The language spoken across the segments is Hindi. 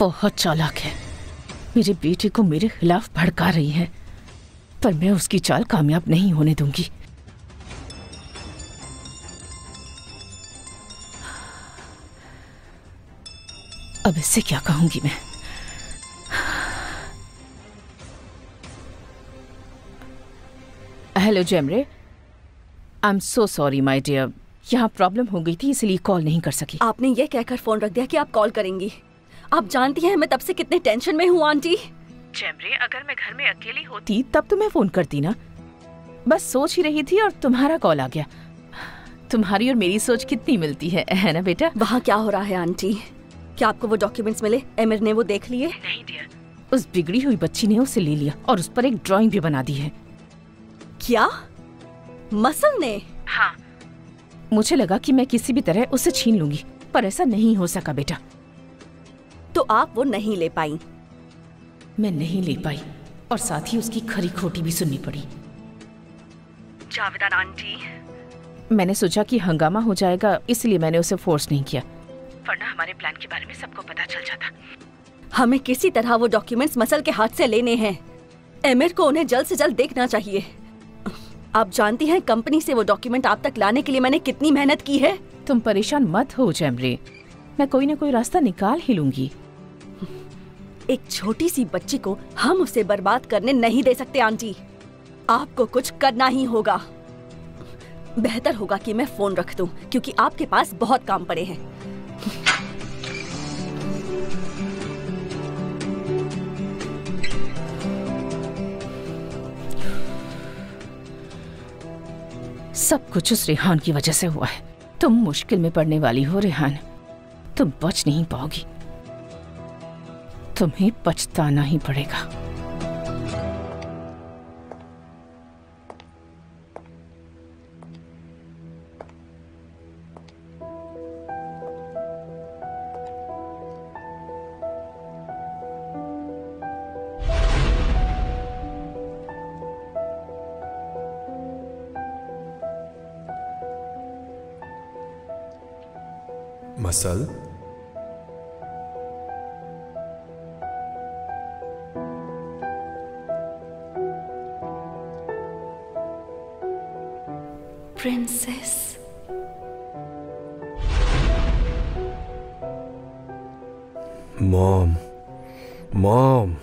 बहुत चालाक है। मेरे बेटे को मेरे खिलाफ भड़का रही है, पर मैं उसकी चाल कामयाब नहीं होने दूंगी। अब इससे क्या कहूंगी मैं? हेलो जेमरे, I am so sorry my dear, यहाँ प्रॉब्लम हो गई थी इसलिए कॉल नहीं कर सकी। आपने ये कहकर फोन रख दिया कि आप कॉल करेंगी। आप जानती हैं मैं तब से कितने टेंशन में हूँ आंटी। जेमरे, अगर मैं घर में अकेली होती तब तो मैं फोन करती ना। बस सोच ही रही थी और तुम्हारा कॉल आ गया। तुम्हारी और मेरी सोच कितनी मिलती है ना बेटा? वहाँ क्या हो रहा है आंटी? क्या आपको वो डॉक्यूमेंट्स मिले? एमिर ने वो देख लिए? नहीं डियर, उस बिगड़ी हुई बच्ची ने उसे ले लिया और उस पर एक ड्राइंग भी बना दी है। क्या? मसल ने? हाँ, मुझे लगा कि मैं किसी भी तरह उसे छीन लूंगी, पर ऐसा नहीं हो सका बेटा। तो आप वो नहीं ले पाई? मैं नहीं ले पाई और साथ ही उसकी खरी खोटी भी सुननी पड़ी। जावेदा आंटी, मैंने सोचा कि हंगामा हो जाएगा इसलिए मैंने उसे फोर्स नहीं किया, वरना हमारे प्लान के बारे में सबको पता चल जाता। हमें किसी तरह वो डॉक्यूमेंट्स मसल के हाथ से लेने हैं। एमिर को उन्हें जल्द से जल्द देखना चाहिए। आप जानती हैं कंपनी से वो डॉक्यूमेंट आप तक लाने के लिए मैंने कितनी मेहनत की है। तुम परेशान मत हो जेमरे, मैं कोई ना कोई रास्ता निकाल ही लूंगी। एक छोटी सी बच्ची को हम उसे बर्बाद करने नहीं दे सकते आंटी। आपको कुछ करना ही होगा। बेहतर होगा कि मैं फोन रख दूं, क्योंकि आपके पास बहुत काम पड़े हैं। सब कुछ उस रेहान की वजह से हुआ है। तुम मुश्किल में पड़ने वाली हो रेहान, तुम बच नहीं पाओगी, तुम्हें पछताना ही पड़ेगा। मसल, प्रिंसेस, मॉम, मॉम,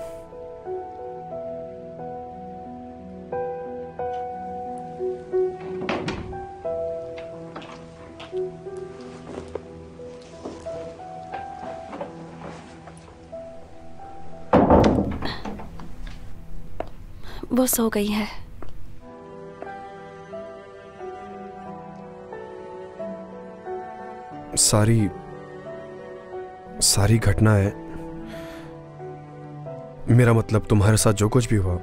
वो सो गई है। सारी घटनाएं, मेरा मतलब तुम्हारे साथ जो कुछ भी हुआ,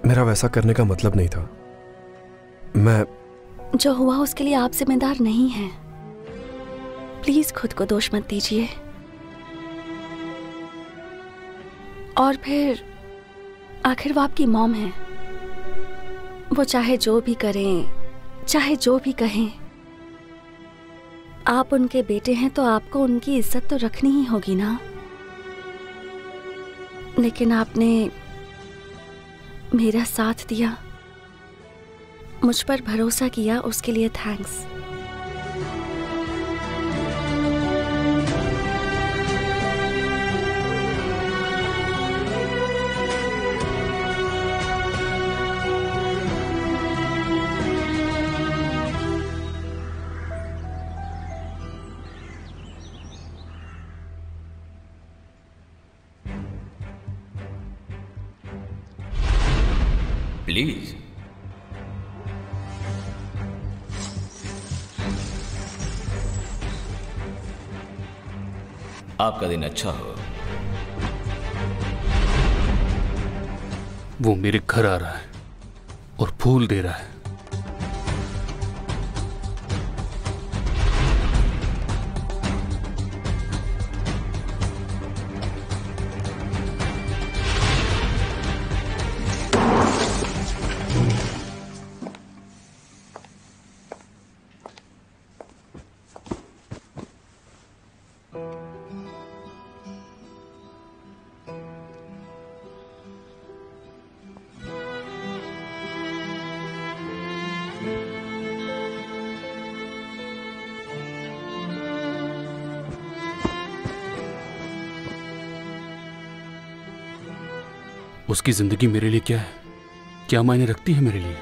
मेरा वैसा करने का मतलब नहीं था। मैं जो हुआ उसके लिए आप जिम्मेदार नहीं हैं। प्लीज खुद को दोष मत दीजिए। और फिर आखिर वो आपकी मॉम है। वो चाहे जो भी करें, चाहे जो भी कहें, आप उनके बेटे हैं तो आपको उनकी इज्जत तो रखनी ही होगी ना। लेकिन आपने मेरा साथ दिया, मुझ पर भरोसा किया, उसके लिए थैंक्स। प्लीज। आपका दिन अच्छा हो। वो मेरे घर आ रहा है और फूल दे रहा है। उसकी जिंदगी मेरे लिए क्या है, क्या मायने रखती है मेरे लिए?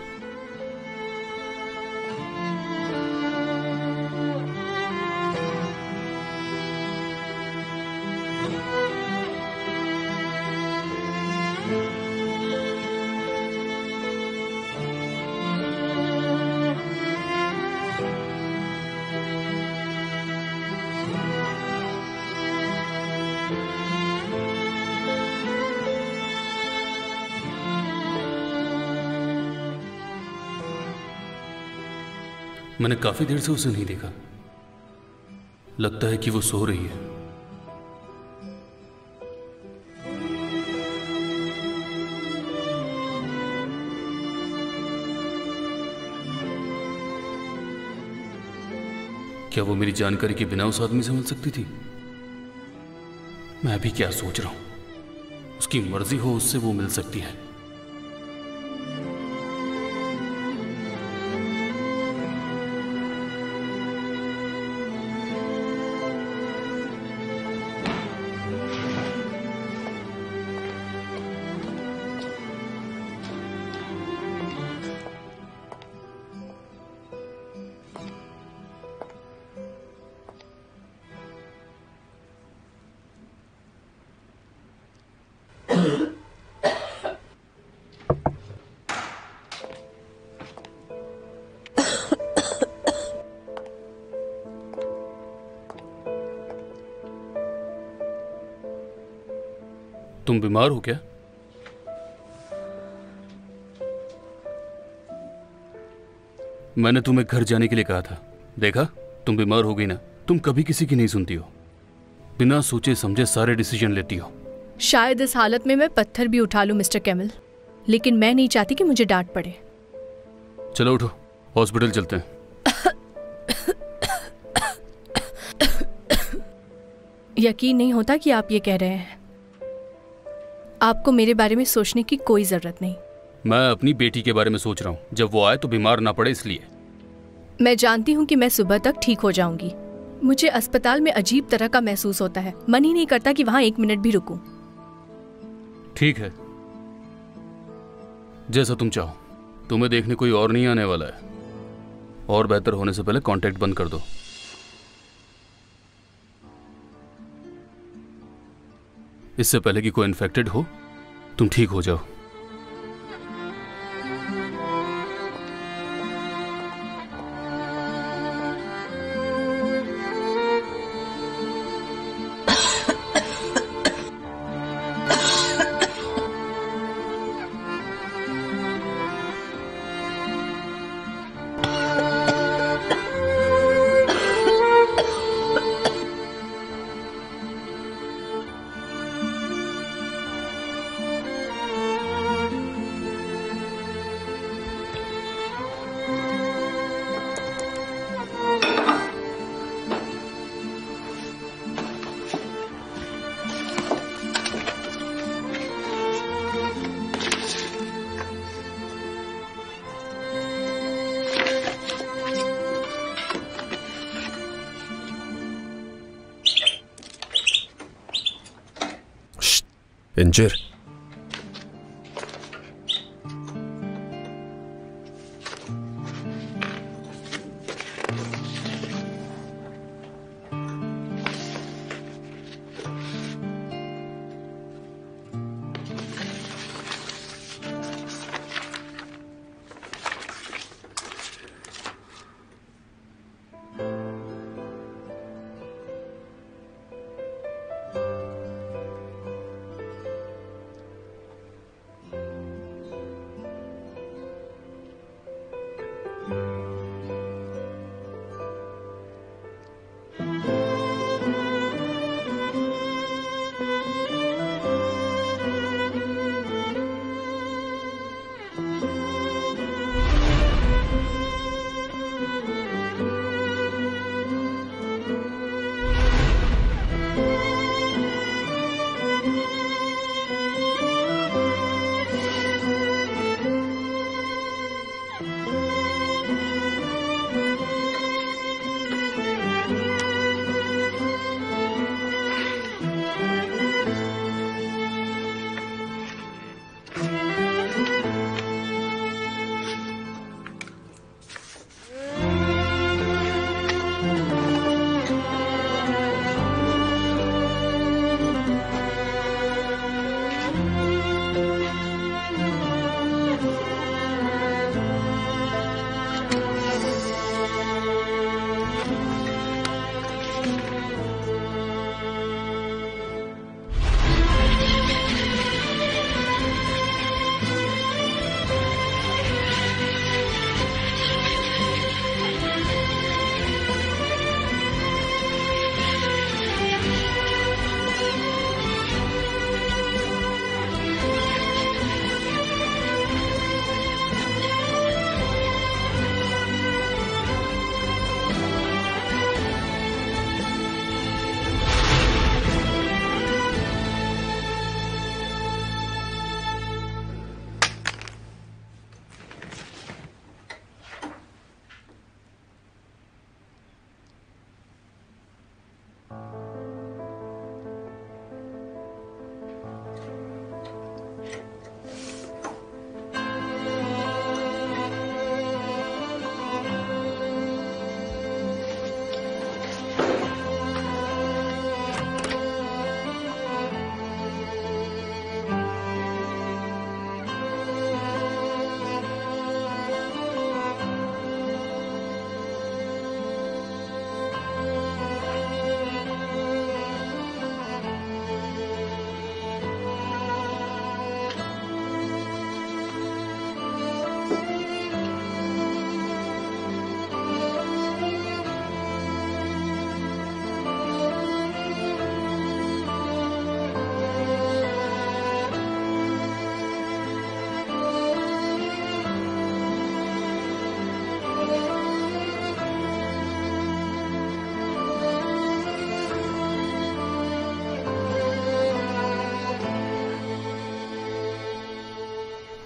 मैंने काफी देर से उसे नहीं देखा। लगता है कि वो सो रही है। क्या वो मेरी जानकारी के बिना उस आदमी से मिल सकती थी? मैं भी क्या सोच रहा हूं। उसकी मर्जी हो उससे वो मिल सकती है। तुम बीमार हो क्या? मैंने तुम्हें घर जाने के लिए कहा था। देखा, तुम बीमार हो गई ना। तुम कभी किसी की नहीं सुनती हो, बिना सोचे समझे सारे डिसीजन लेती हो। शायद इस हालत में मैं पत्थर भी उठा लूं मिस्टर कैमल, लेकिन मैं नहीं चाहती कि मुझे डांट पड़े। चलो उठो, हॉस्पिटल चलते हैं। यकीन नहीं होता कि आप ये कह रहे हैं। आपको मेरे बारे में सोचने की कोई जरूरत नहीं। मैं अपनी बेटी के बारे में सोच रहा हूँ। जब वो आए तो बीमार ना पड़े इसलिए। मैं जानती हूँ कि मैं सुबह तक ठीक हो जाऊंगी। मुझे अस्पताल में अजीब तरह का महसूस होता है। मन ही नहीं करता कि वहां 1 मिनट भी रुकूं। ठीक है, जैसा तुम चाहो। तुम्हें देखने कोई और नहीं आने वाला है। और बेहतर होने से पहले कांटेक्ट बंद कर दो। इससे पहले कि कोई इन्फेक्टेड हो, तुम ठीक हो जाओ। इंजिर।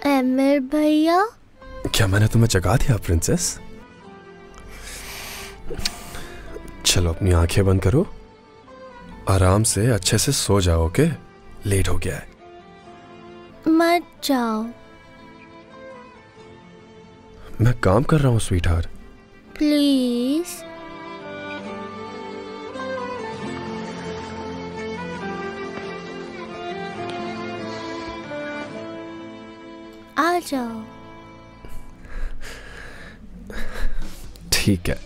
आमिर भैया, क्या मैंने तुम्हें जगा दिया प्रिंसेस? चलो अपनी आंखें बंद करो, आराम से अच्छे से सो जाओ। ओके, लेट हो गया है। मत जाओ। मैं काम कर रहा हूँ स्वीटहार्ट। प्लीज। आ जाओ। ठीक है।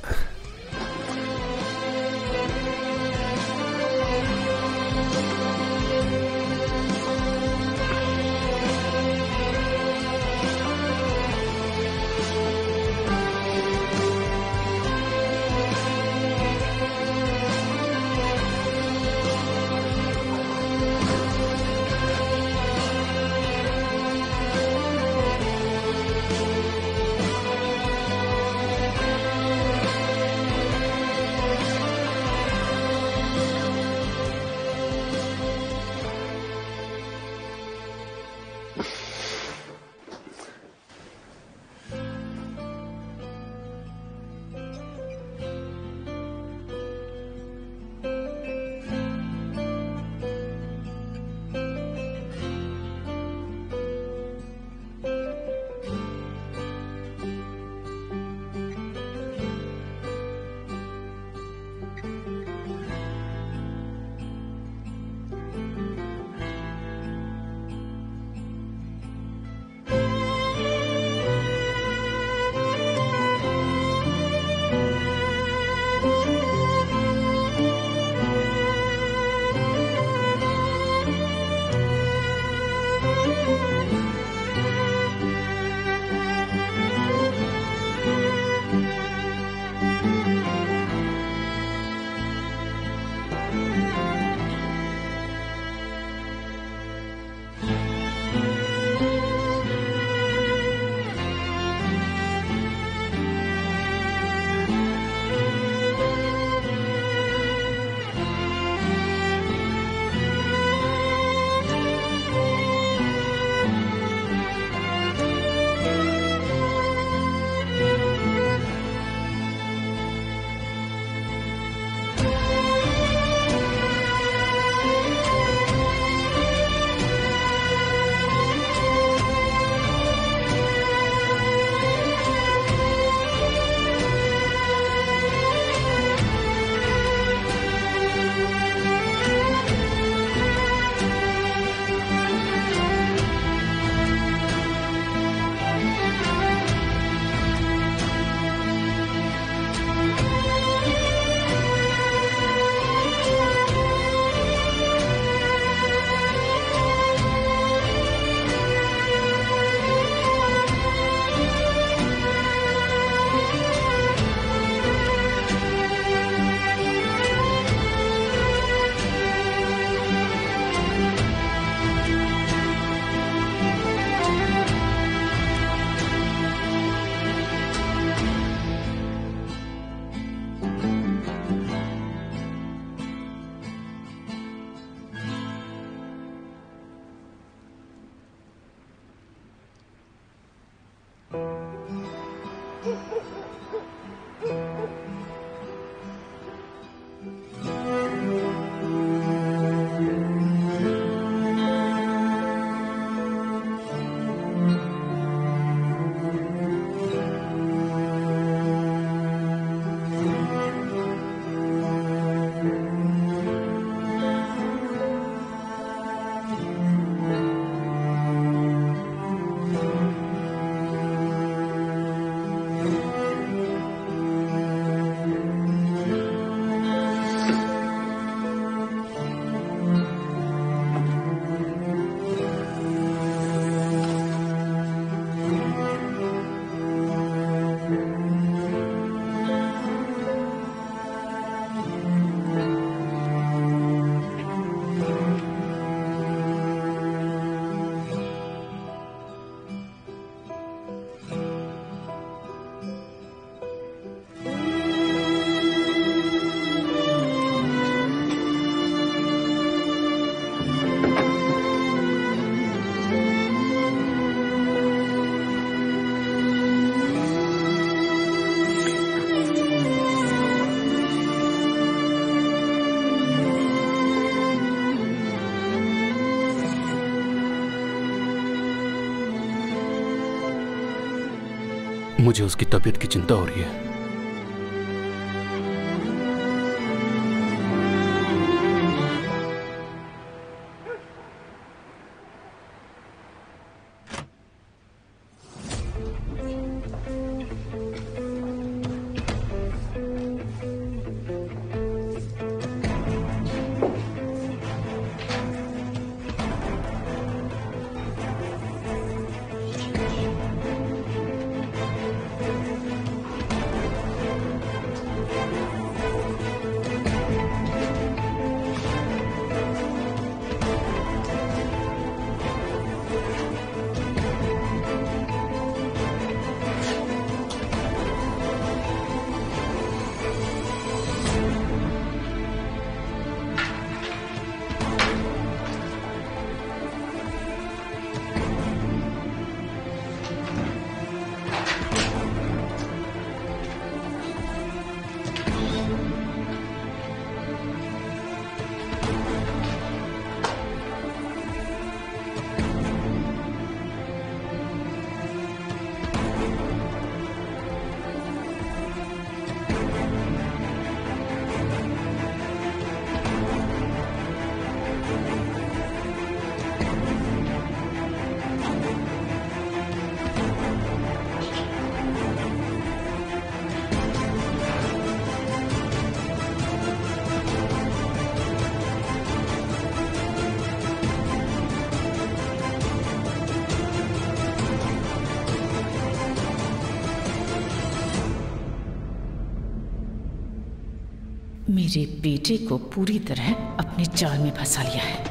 मुझे उसकी तबीयत की चिंता हो रही है। मेरे बेटे को पूरी तरह अपने जाल में फंसा लिया है।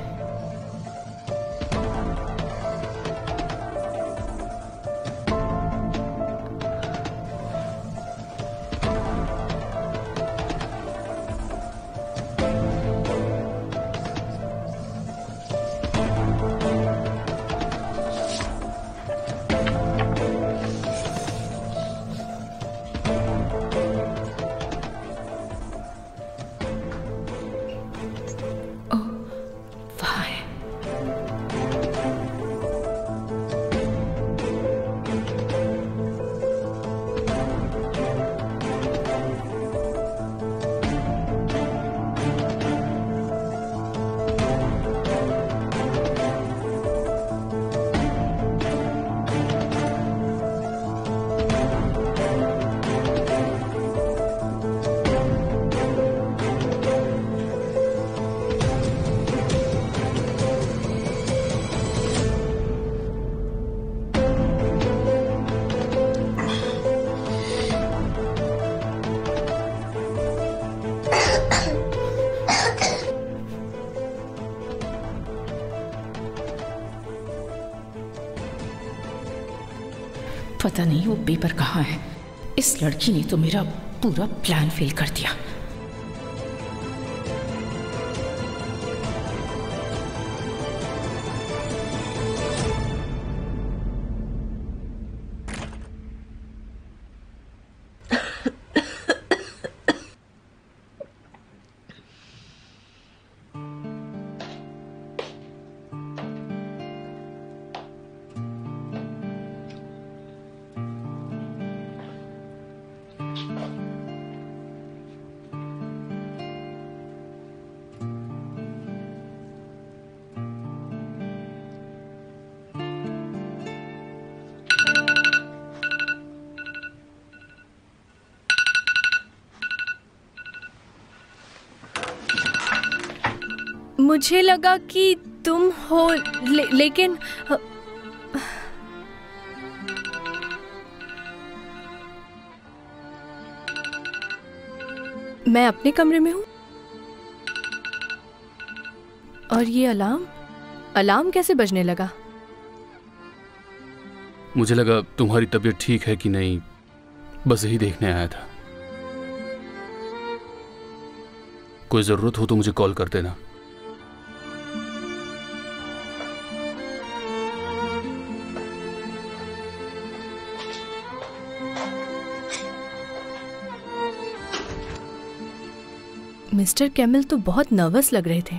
पता नहीं वो पेपर कहाँ है। इस लड़की ने तो मेरा पूरा प्लान फेल कर दिया। मुझे लगा कि तुम हो, लेकिन मैं अपने कमरे में हूँ। और ये अलार्म कैसे बजने लगा? मुझे लगा तुम्हारी तबीयत ठीक है कि नहीं, बस यही देखने आया था। कोई जरूरत हो तो मुझे कॉल कर देना। मिस्टर कैमिल तो बहुत नर्वस लग रहे थे।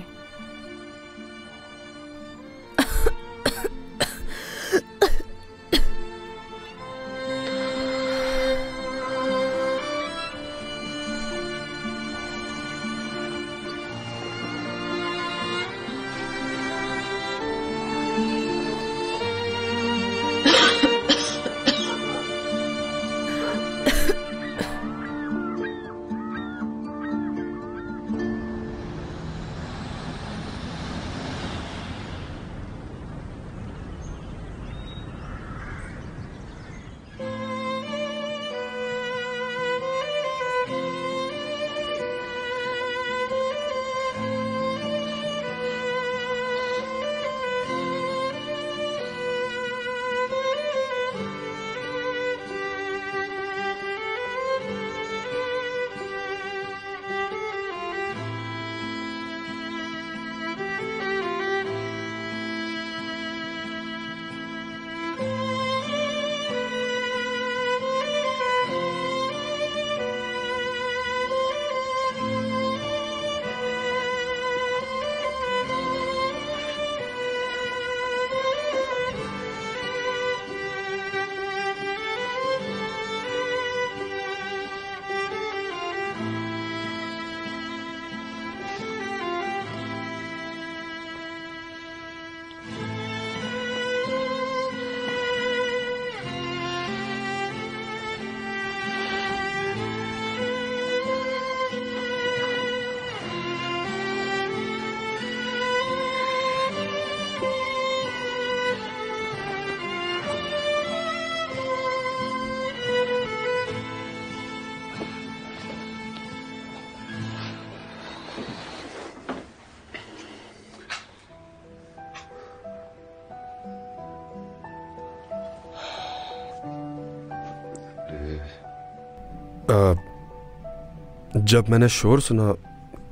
जब मैंने शोर सुना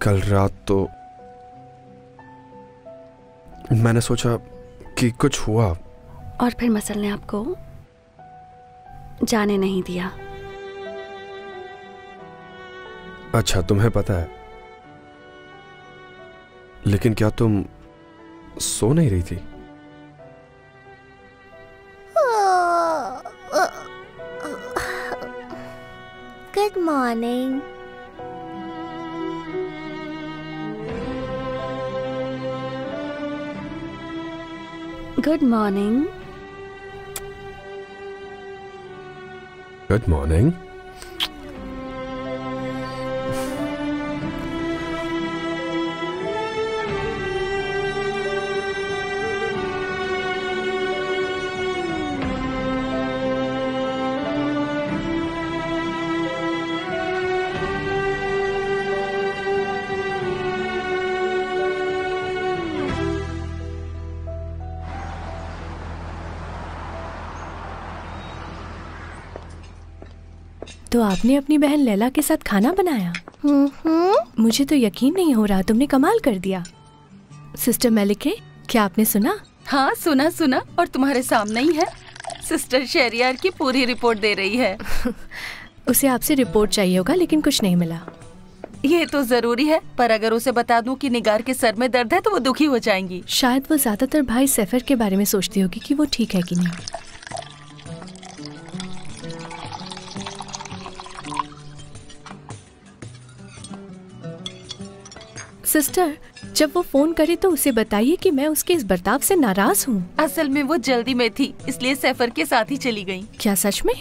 कल रात तो मैंने सोचा कि कुछ हुआ। और फिर मसल ने आपको जाने नहीं दिया। अच्छा, तुम्हें पता है, लेकिन क्या तुम सो नहीं रही थी? Good morning. Good morning. Good morning. तो आपने अपनी बहन लैला के साथ खाना बनाया? मुझे तो यकीन नहीं हो रहा, तुमने कमाल कर दिया। सिस्टर मलिके, क्या आपने सुना? हाँ सुना, और तुम्हारे सामने ही है। सिस्टर शहरियार की पूरी रिपोर्ट दे रही है। उसे आपसे रिपोर्ट चाहिए होगा, लेकिन कुछ नहीं मिला। ये तो जरूरी है, पर अगर उसे बता दूं कि निगार के सर में दर्द है तो वो दुखी हो जाएंगी। शायद वो ज्यादातर भाई सैफर के बारे में सोचती होगी कि वो ठीक है कि नहीं। सिस्टर, जब वो फोन करे तो उसे बताइए कि मैं उसके इस बर्ताव से नाराज हूँ। असल में वो जल्दी में थी, इसलिए सैफर के साथ ही चली गई। क्या सच में?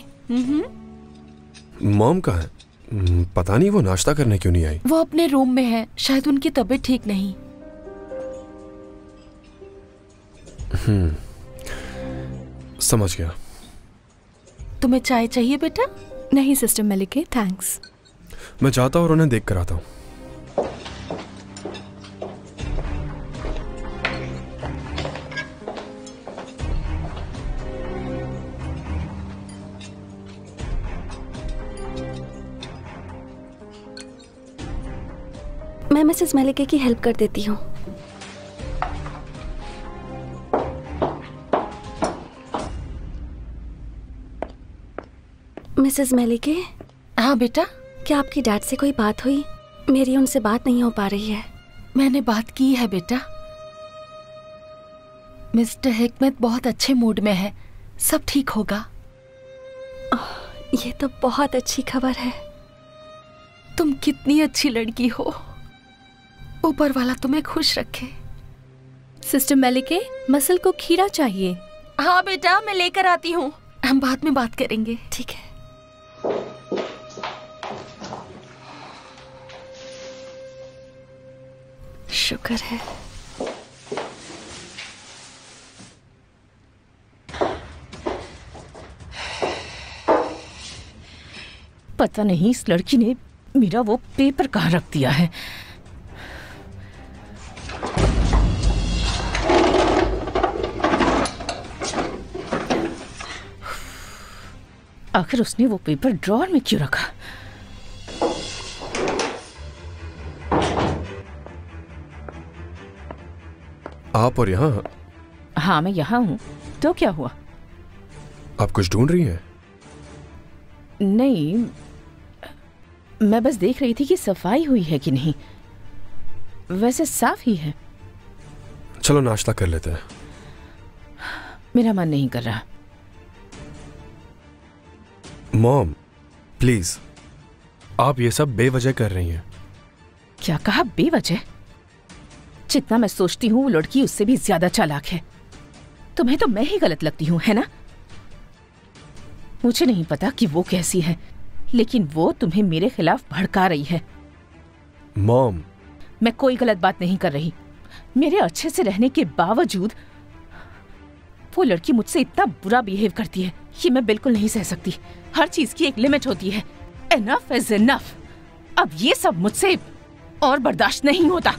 मॉम कहाँ है? पता नहीं वो नाश्ता करने क्यों नहीं आई। वो अपने रूम में है, शायद उनकी तबीयत ठीक नहीं। समझ गया। तुम्हें चाय चाहिए बेटा? नहीं सिस्टर मलिके, थैंक्स। मैं जाता हूँ और उन्हें देख कर आता हूँ। मैं मिसेस मलिके की हेल्प कर देती हूँ। मिसेस मलिके। हाँ बेटा। क्या आपकी डैड से कोई बात हुई? मेरी उनसे बात नहीं हो पा रही है। मैंने बात की है बेटा। मिस्टर हिकमत बहुत अच्छे मूड में है, सब ठीक होगा। ये तो बहुत अच्छी खबर है। तुम कितनी अच्छी लड़की हो, ऊपर वाला तुम्हें खुश रखे। सिस्टर मलिके, मसल को खीरा चाहिए। हाँ बेटा, मैं लेकर आती हूँ, हम बाद में बात करेंगे। ठीक है। शुक्र है। पता नहीं इस लड़की ने मेरा वो पेपर कहाँ रख दिया है। आखिर उसने वो पेपर ड्रॉअर में क्यों रखा? आप और यहाँ? हाँ मैं यहाँ हूँ। तो क्या हुआ? आप कुछ ढूंढ रही हैं? नहीं, मैं बस देख रही थी कि सफाई हुई है कि नहीं। वैसे साफ ही है। चलो नाश्ता कर लेते हैं। मेरा मन नहीं कर रहा। मॉम प्लीज, आप ये सब बेवजह कर रही हैं। क्या कहा बेवजह? जितना मैं सोचती हूँ वो लड़की उससे भी ज्यादा चालाक है। तुम्हें तो मैं ही गलत लगती हूँ, है ना? मुझे नहीं पता कि वो कैसी है, लेकिन वो तुम्हें मेरे खिलाफ भड़का रही है। मॉम, मैं कोई गलत बात नहीं कर रही। मेरे अच्छे से रहने के बावजूद वो लड़की मुझसे इतना बुरा बिहेव करती है, ये मैं बिल्कुल नहीं सह सकती। हर चीज की एक लिमिट होती है। Enough is enough. अब ये सब मुझसे और बर्दाश्त नहीं होता।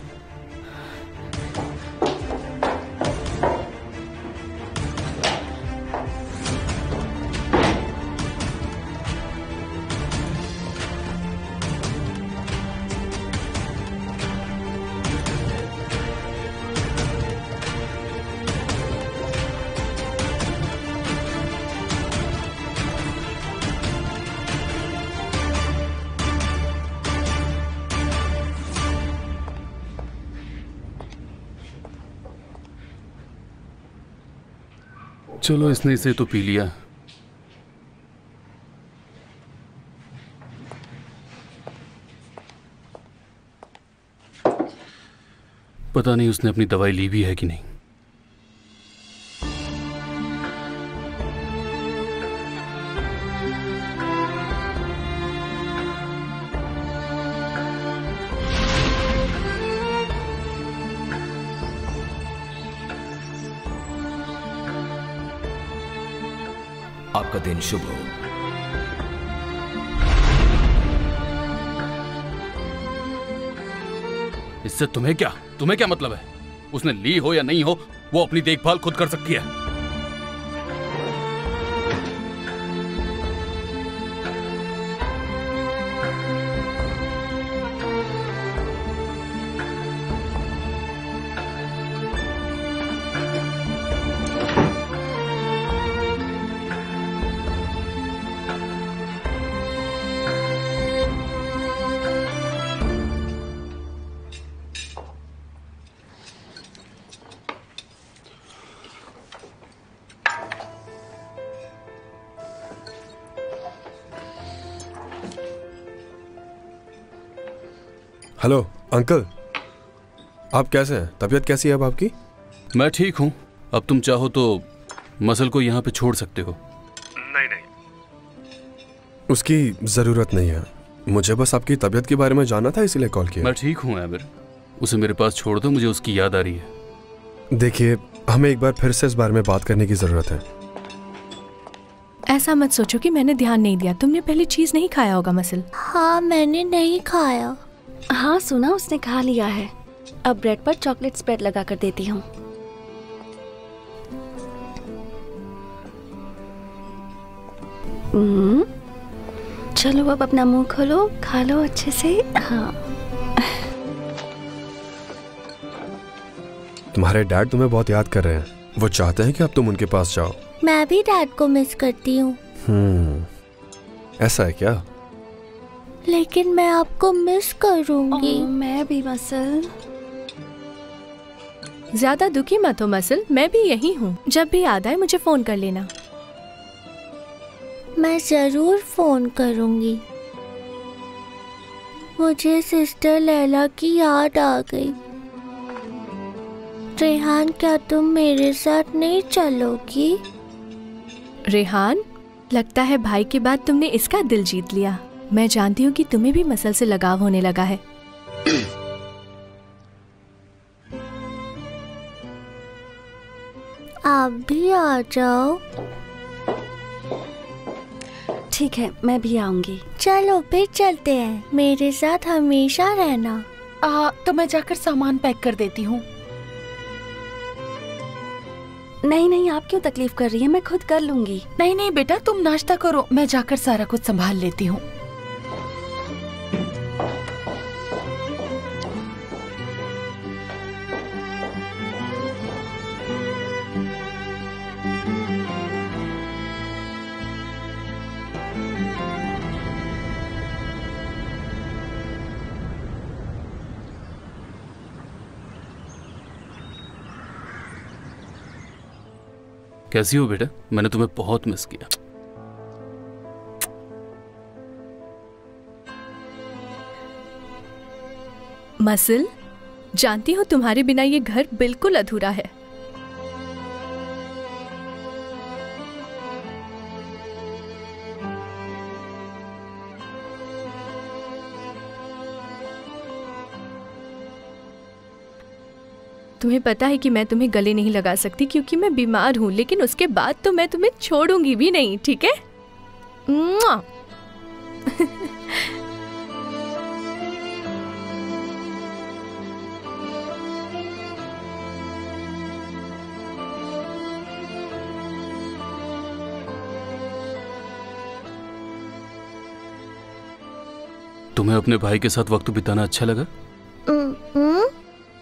चलो इसने इसे तो पी लिया। पता नहीं उसने अपनी दवाई ली भी है कि नहीं। आपका दिन शुभ हो। इससे तुम्हें क्या मतलब है? उसने ली हो या नहीं हो, वो अपनी देखभाल खुद कर सकती है। हेलो अंकल, आप कैसे हैं? तबीयत कैसी है अब आपकी? मैं ठीक हूं। अब तुम चाहो तो मसल को यहाँ पे छोड़ सकते हो। नहीं, उसकी जरूरत नहीं है। मुझे बस आपकी तबीयत के बारे में जानना था, इसीलिए कॉल किया। मैं ठीक हूँ आमिर, उसे मेरे पास छोड़ दो, मुझे उसकी याद आ रही है। देखिए, हमें एक बार फिर से इस बारे में बात करने की जरूरत है। ऐसा मत सोचो कि मैंने ध्यान नहीं दिया। तुमने पहली चीज नहीं खाया होगा मसल। हाँ, मैंने नहीं खाया। हाँ सुना, उसने खा लिया है। अब ब्रेड पर चॉकलेट स्प्रेड लगा कर देती हूँ। चलो अब अपना मुंह खोलो, खा लो अच्छे से। हाँ। तुम्हारे डैड तुम्हें बहुत याद कर रहे हैं। वो चाहते हैं कि अब तुम उनके पास जाओ। मैं भी डैड को मिस करती हूँ। ऐसा है क्या? लेकिन मैं आपको मिस करूंगी। मैं भी मसल। ज्यादा दुखी मत हो मसल, मैं भी यही हूँ। जब भी याद आए मुझे फोन कर लेना। मैं जरूर फोन करूंगी। मुझे सिस्टर लैला की याद आ गई। रेहान, क्या तुम मेरे साथ नहीं चलोगी? रेहान, लगता है भाई के बाद तुमने इसका दिल जीत लिया। मैं जानती हूँ कि तुम्हें भी मसल से लगाव होने लगा है। आप भी आ जाओ। ठीक है, मैं भी आऊंगी। चलो फिर चलते हैं। मेरे साथ हमेशा रहना। तो मैं जाकर सामान पैक कर देती हूँ। नहीं नहीं, आप क्यों तकलीफ कर रही हैं? मैं खुद कर लूंगी। नहीं नहीं बेटा, तुम नाश्ता करो, मैं जाकर सारा कुछ संभाल लेती हूँ। कैसी हो बेटा? मैंने तुम्हें बहुत मिस किया। मसल, जानती हो तुम्हारे बिना ये घर बिल्कुल अधूरा है। तुम्हें पता है कि मैं तुम्हें गले नहीं लगा सकती क्योंकि मैं बीमार हूँ, लेकिन उसके बाद तो मैं तुम्हें छोड़ूंगी भी नहीं, ठीक है? मुआ। तुम्हें अपने भाई के साथ वक्त बिताना अच्छा लगा?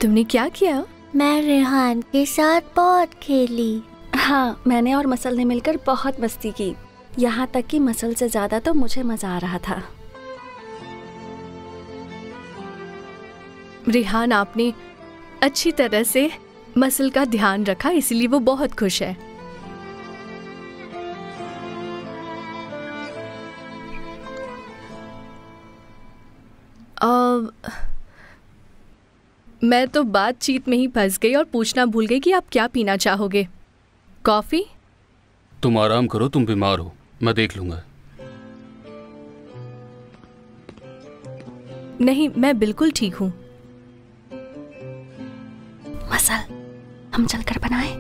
तुमने क्या किया? मैं रेहान के साथ बहुत खेली। हाँ, मैंने और मसल ने मिलकर बहुत मस्ती की। यहाँ तक कि मसल से ज्यादा तो मुझे मजा आ रहा था। रेहान, आपने अच्छी तरह से मसल का ध्यान रखा, इसलिए वो बहुत खुश है। मैं तो बातचीत में ही फंस गई और पूछना भूल गई कि आप क्या पीना चाहोगे। कॉफी? तुम आराम करो, तुम बीमार हो, मैं देख लूंगा। नहीं, मैं बिल्कुल ठीक हूँ। मसल हम चलकर बनाएं।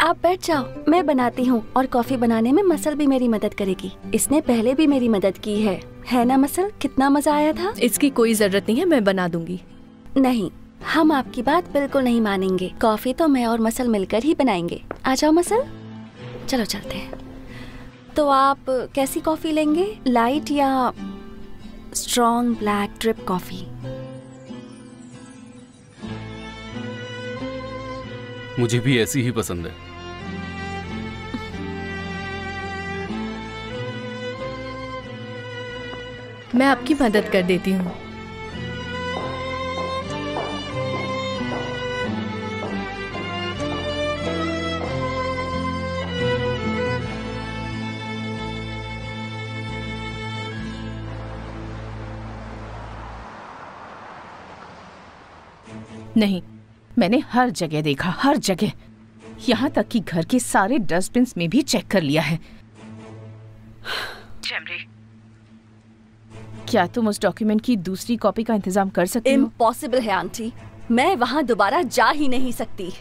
आप बैठ जाओ, मैं बनाती हूँ और कॉफी बनाने में मसल भी मेरी मदद करेगी। इसने पहले भी मेरी मदद की है ना मसल? कितना मजा आया था। इसकी कोई जरूरत नहीं है, मैं बना दूंगी। नहीं, हम आपकी बात बिल्कुल नहीं मानेंगे। कॉफी तो मैं और मसल मिलकर ही बनाएंगे। आ जाओ मसल, चलो चलते हैं। तो आप कैसी कॉफी लेंगे, लाइट या स्ट्रॉन्ग ब्लैक ड्रिप कॉफी? मुझे भी ऐसी ही पसंद है। मैं आपकी मदद कर देती हूँ। नहीं, मैंने हर जगह देखा, हर जगह, यहाँ तक कि घर के सारे डस्टबिन में भी चेक कर लिया है। जैमरे, क्या तुम उस डॉक्यूमेंट की दूसरी कॉपी का इंतजाम कर सकती हो? इम्पॉसिबल है आंटी, मैं वहाँ दोबारा जा ही नहीं सकती।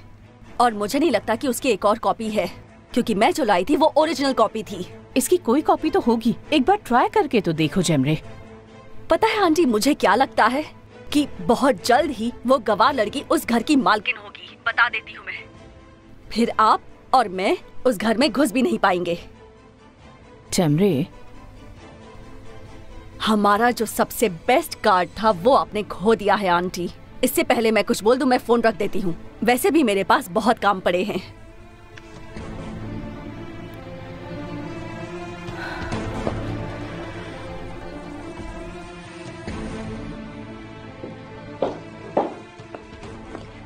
और मुझे नहीं लगता कि उसकी एक और कॉपी है, क्योंकि मैं जो लाई थी वो ओरिजिनल कॉपी थी। इसकी कोई कॉपी तो होगी, एक बार ट्राई करके तो देखो जैमरे। पता है आंटी, मुझे क्या लगता है कि बहुत जल्द ही वो गवाह लड़की उस घर की मालकिन होगी। बता देती हूँ मैं, फिर आप और मैं उस घर में घुस भी नहीं पाएंगे। जैमरे, हमारा जो सबसे बेस्ट कार्ड था वो आपने खो दिया है आंटी। इससे पहले मैं कुछ बोल दूं, मैं फोन रख देती हूँ। वैसे भी मेरे पास बहुत काम पड़े हैं।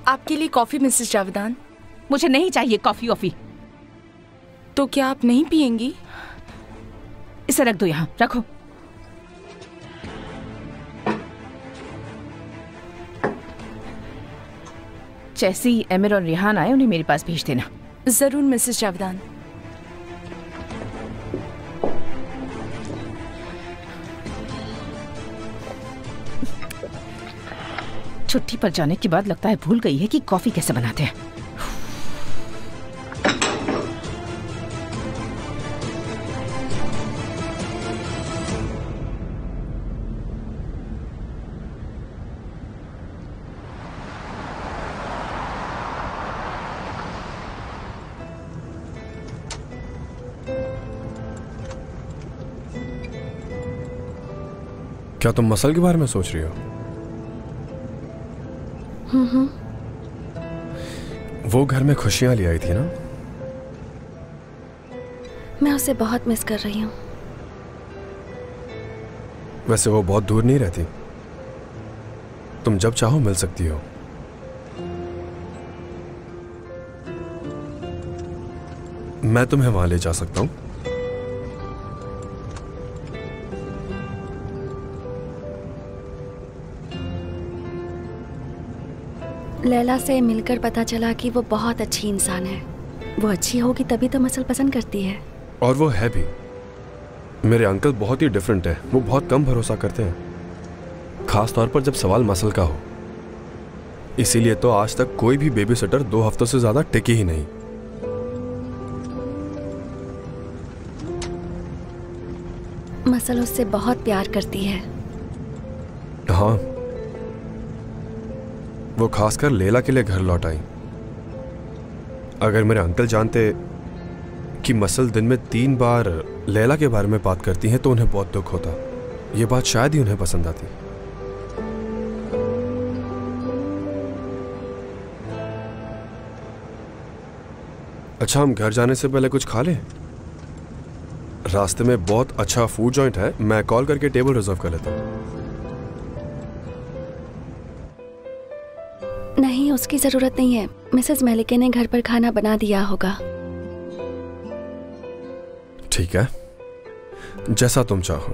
आपके लिए कॉफी मिसेस जावेदान। मुझे नहीं चाहिए कॉफी वॉफी। तो क्या आप नहीं पियेंगी? इसे रख दो, यहाँ रखो। जैसे ही एमिर और रिहान आए उन्हें मेरे पास भेज देना। जरूर मिसेस जावेदान। छुट्टी पर जाने के बाद लगता है भूल गई है कि कॉफी कैसे बनाते हैं। क्या तुम मसल के बारे में सोच रही हो? वो घर में खुशियां ले आई थी ना? मैं उसे बहुत मिस कर रही हूँ। वैसे वो बहुत दूर नहीं रहती, तुम जब चाहो मिल सकती हो। मैं तुम्हें वहां ले जा सकता हूं। लैला से मिलकर पता चला कि वो बहुत अच्छी इंसान है। वो अच्छी होगी तभी तो मसल पसंद करती है। और वो है भी। मेरे अंकल बहुत ही डिफरेंट है, वो बहुत कम भरोसा करते हैं, खास तौर पर जब सवाल मसल का हो। इसीलिए तो आज तक कोई भी बेबी सिटर 2 हफ्तों से ज्यादा टिकी ही नहीं। मसल उससे बहुत प्यार करती है। हाँ, वो खासकर लैला के लिए घर लौट आई। अगर मेरे अंकल जानते कि मसल दिन में 3 बार लैला के बारे में बात करती हैं तो उन्हें बहुत दुख होता। ये बात शायद ही उन्हें पसंद आती। अच्छा, हम घर जाने से पहले कुछ खा लें? रास्ते में बहुत अच्छा फूड जॉइंट है, मैं कॉल करके टेबल रिजर्व कर लेता हूँ। नहीं, उसकी जरूरत नहीं है। मिसेस मलिके ने घर पर खाना बना दिया होगा। ठीक है, जैसा तुम चाहो।